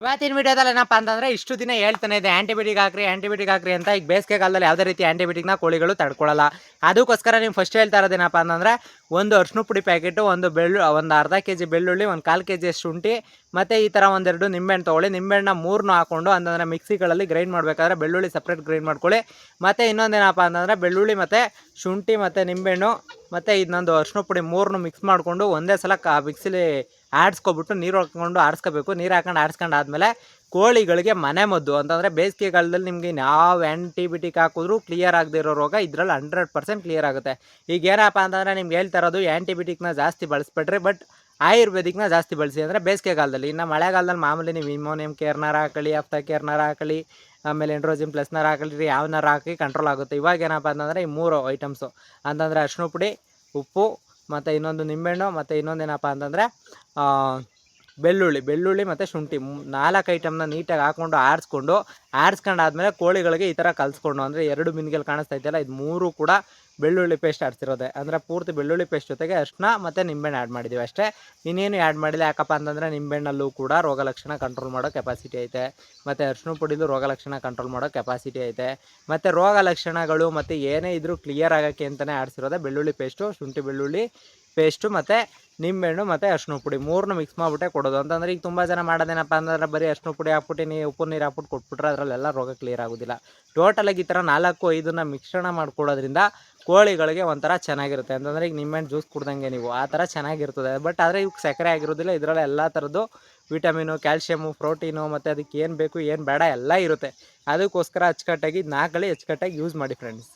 ಇವತ್ತಿನ ವಿಡಿಯೋದಲ್ಲಿ ಏನಪ್ಪ ಅಂತಂದ್ರೆ ಇಷ್ಟು ದಿನ ಹೇಳ್ತಾನೆ ಇದೆ ಆಂಟಿಬಯೋಟಿಕ್ ಹಾಕ್ರಿ ಅಂತ. ಈಗ ಬೇಸಿಗೆ ಕಾಲದಲ್ಲಿ ಯಾವುದೇ ರೀತಿ ಆಂಟಿಬಯೋಟಿಕ್ನ ಕೋಳಿಗಳು ತಡ್ಕೊಳ್ಳಲ್ಲ. ಅದಕ್ಕೋಸ್ಕರ ನೀವು ಫಸ್ಟ್ ಹೇಳ್ತಾ ಇರೋದೇನಪ್ಪ ಅಂತಂದ್ರೆ ಒಂದು ಅರ್ಶಿನ ಪುಡಿ ಪ್ಯಾಕೆಟು, ಒಂದು ಅರ್ಧ ಕೆಜಿ ಬೆಳ್ಳುಳ್ಳಿ, ಒಂದು 1/4 ಕೆಜಿ ಶುಂಠಿ, ಮತ್ತು ಈ ಥರ ಒಂದೆರಡು ನಿಂಬೆಹಣ್ಣು ತೊಗೊಳ್ಳಿ. ನಿಂಬೆಹಣ್ಣ 3 ಹಾಕೊಂಡು ಅಂತಂದರೆ ಮಿಕ್ಸಿಗಳಲ್ಲಿ ಗ್ರೈಂಡ್ ಮಾಡಬೇಕಾದ್ರೆ ಬೆಳ್ಳುಳ್ಳಿ ಸಪ್ರೇಟ್ ಗ್ರೈಂಡ್ ಮಾಡ್ಕೊಳ್ಳಿ. ಮತ್ತು ಇನ್ನೊಂದೇನಪ್ಪ ಅಂತಂದರೆ ಬೆಳ್ಳುಳ್ಳಿ ಮತ್ತು ಶುಂಠಿ ಮತ್ತು ನಿಂಬೆಹಣ್ಣು ಮತ್ತು ಇನ್ನೊಂದು ಅರ್ಶಿನ ಪುಡಿ 3 ಮಿಕ್ಸ್ ಮಾಡಿಕೊಂಡು ಒಂದೇ ಸಲ ಮಿಕ್ಸಿಲಿ ಆಡಿಸ್ಕೊಬಿಟ್ಟು ನೀರು ಹಾಕ್ಕೊಂಡು ಆಡಿಸ್ಕೋಬೇಕು. ನೀರು ಹಾಕೊಂಡು ಆಡಿಸ್ಕೊಂಡು ಆದಮೇಲೆ ಕೋಳಿಗಳಿಗೆ ಮನೆ ಮದ್ದು ಅಂತಂದರೆ ಬೇಸಿಗೆಗಾಲದಲ್ಲಿ ನಿಮಗೆ ಯಾವ ಆ್ಯಂಟಿಬಯೋಟಿಕ್ ಹಾಕಿದ್ರೂ ಕ್ಲಿಯರ್ ಆಗದೆ ಇರೋ ರೋಗ ಇದರಲ್ಲಿ 100% ಕ್ಲಿಯರ್ ಆಗುತ್ತೆ. ಈಗ ಏನಪ್ಪ ಅಂತಂದರೆ ನಿಮ್ಗೆ ಹೇಳ್ತಾ ಇರೋದು ಆ್ಯಂಟಿಬಯೋಟಿಕ್ನ ಜಾಸ್ತಿ ಬಳಸ್ಬೇಡ್ರಿ, ಬಟ್ ಆಯುರ್ವೇದಿಕ್ನ ಜಾಸ್ತಿ ಬಳಸಿ ಅಂದರೆ ಬೇಸಿಗೆಗಾಲದಲ್ಲಿ. ಇನ್ನು ಮಳೆಗಾಲದಲ್ಲಿ ಮಾಮೂಲಿ ನೀವು ಇಮೋನಿಯಂ ಕೇರ್ನಾರ ಹಾಕೊಳ್ಳಿ, ಹಫ್ತಾ ಕೇರ್ನಾರ ಹಾಕೊಳ್ಳಿ, ಆಮೇಲೆ ಎಂಡ್ರೋಜಿನ್ ಪ್ಲಸ್ನಾರ ಹಾಕೊಳ್ಳಿ, ಯಾವನಾರ ಹಾಕಿ ಕಂಟ್ರೋಲ್ ಆಗುತ್ತೆ. ಇವಾಗ ಏನಪ್ಪ ಅಂತಂದರೆ ಈ 3 ಐಟಮ್ಸು ಅಂತಂದರೆ ಅರಿಶಿನ ಪುಡಿ, ಉಪ್ಪು, ಮತ್ತು ಇನ್ನೊಂದು ನಿಂಬೆಹಣ್ಣು, ಮತ್ತು ಇನ್ನೊಂದೇನಪ್ಪ ಅಂತಂದರೆ ಬೆಳ್ಳುಳ್ಳಿ ಮತ್ತು ಶುಂಠಿ 4 ಐಟಮ್ನ ನೀಟಾಗಿ ಹಾಕ್ಕೊಂಡು ಆಡಿಸ್ಕೊಂಡಾದ್ಮೇಲೆ ಕೋಳಿಗಳಿಗೆ ಈ ಥರ ಕಲಿಸ್ಕೊಂಡು, ಅಂದರೆ 2 ಮಿನ್ಗೆಲ್ ಕಾಣಿಸ್ತಾ ಇದೆಯಲ್ಲ, ಇದು 3 ಕೂಡ ಬೆಳ್ಳುಳ್ಳಿ ಪೇಸ್ಟ್ ಆಡ್ಸಿರೋದೆ. ಅಂದರೆ ಪೂರ್ತಿ ಬೆಳ್ಳುಳ್ಳಿ ಪೇಸ್ಟ್ ಜೊತೆಗೆ ಅರಿಶಿನ ಮತ್ತು ನಿಂಬೆಹಣ್ಣು ಆ್ಯಡ್ ಮಾಡಿದ್ದೀವಿ ಅಷ್ಟೇ, ಇನ್ನೇನು ಆ್ಯಡ್ ಮಾಡಿಲ್ಲ. ಯಾಕಪ್ಪ ಅಂತಂದರೆ ನಿಂಬೆಹಣ್ಣಲ್ಲೂ ಕೂಡ ರೋಗ ಲಕ್ಷಣ ಕಂಟ್ರೋಲ್ ಮಾಡೋ ಕೆಪಾಸಿಟಿ ಐತೆ, ಮತ್ತು ಅರಿಶಿನ ಪುಡಿಲೂ ರೋಗ ಲಕ್ಷಣ ಕಂಟ್ರೋಲ್ ಮಾಡೋ ಕೆಪಾಸಿಟಿ ಐತೆ. ಮತ್ತು ರೋಗ ಲಕ್ಷಣಗಳು ಮತ್ತು ಏನೇ ಇದ್ರೂ ಕ್ಲಿಯರ್ ಆಗೋಕ್ಕೆ ಅಂತಲೇ ಆಡಿಸಿರೋದೆ ಬೆಳ್ಳುಳ್ಳಿ ಪೇಸ್ಟು, ಶುಂಠಿ ಬೆಳ್ಳುಳ್ಳಿ ಪೇಸ್ಟು ಮತ್ತು ನಿಂಬೆಹಣ್ಣು ಮತ್ತು ಅರಿಶಿನ ಪುಡಿ 3 ಮಿಕ್ಸ್ ಮಾಡಿಬಿಟ್ಟೆ ಕೊಡೋದು. ಅಂತಂದರೆ ಈಗ ತುಂಬ ಜನ ಮಾಡೋದೇನಪ್ಪ ಅಂತಂದರೆ ಬರೀ ಅರಿಶಿನ ಪುಡಿ ಹಾಕ್ಬಿಟ್ಟು ಉಪ್ಪು ನೀರು ಹಾಕ್ಬಿಟ್ಟು ಕೊಟ್ಬಿಟ್ರೆ ಅದರಲ್ಲೆಲ್ಲ ರೋಗ ಕ್ಲಿಯರ್ ಆಗೋದಿಲ್ಲ. ಟೋಟಲಾಗಿ ಈ ಥರ 4-5ನ್ನ ಮಿಶ್ರಣ ಮಾಡ್ಕೊಡೋದ್ರಿಂದ ಕೋಳಿಗಳಿಗೆ ಒಂಥರ ಚೆನ್ನಾಗಿರುತ್ತೆ. ಅಂತಂದರೆ ಈಗ ನಿಂಬೆಹಣ್ಣು ಜ್ಯೂಸ್ ಕುಡ್ದಂಗೆ ನೀವು ಆ ಥರ ಚೆನ್ನಾಗಿರ್ತದೆ. ಬಟ್ ಆದರೆ ಇವಕ್ಕೆ ಸಕ್ಕರೆ ಆಗಿರೋದಿಲ್ಲ, ಇದರಲ್ಲಿ ಎಲ್ಲ ಥರದ್ದು ವಿಟಮಿನು, ಕ್ಯಾಲ್ಶಿಯಮು, ಪ್ರೋಟೀನು ಮತ್ತು ಅದಕ್ಕೆ ಏನು ಬೇಕು ಏನು ಬೇಡ ಎಲ್ಲ ಇರುತ್ತೆ. ಅದಕ್ಕೋಸ್ಕರ ಅಚ್ಚುಕಟ್ಟಾಗಿ 4 ಅಚ್ಚುಕಟ್ಟಾಗಿ ಯೂಸ್ ಮಾಡಿ ಫ್ರೆಂಡ್ಸ್.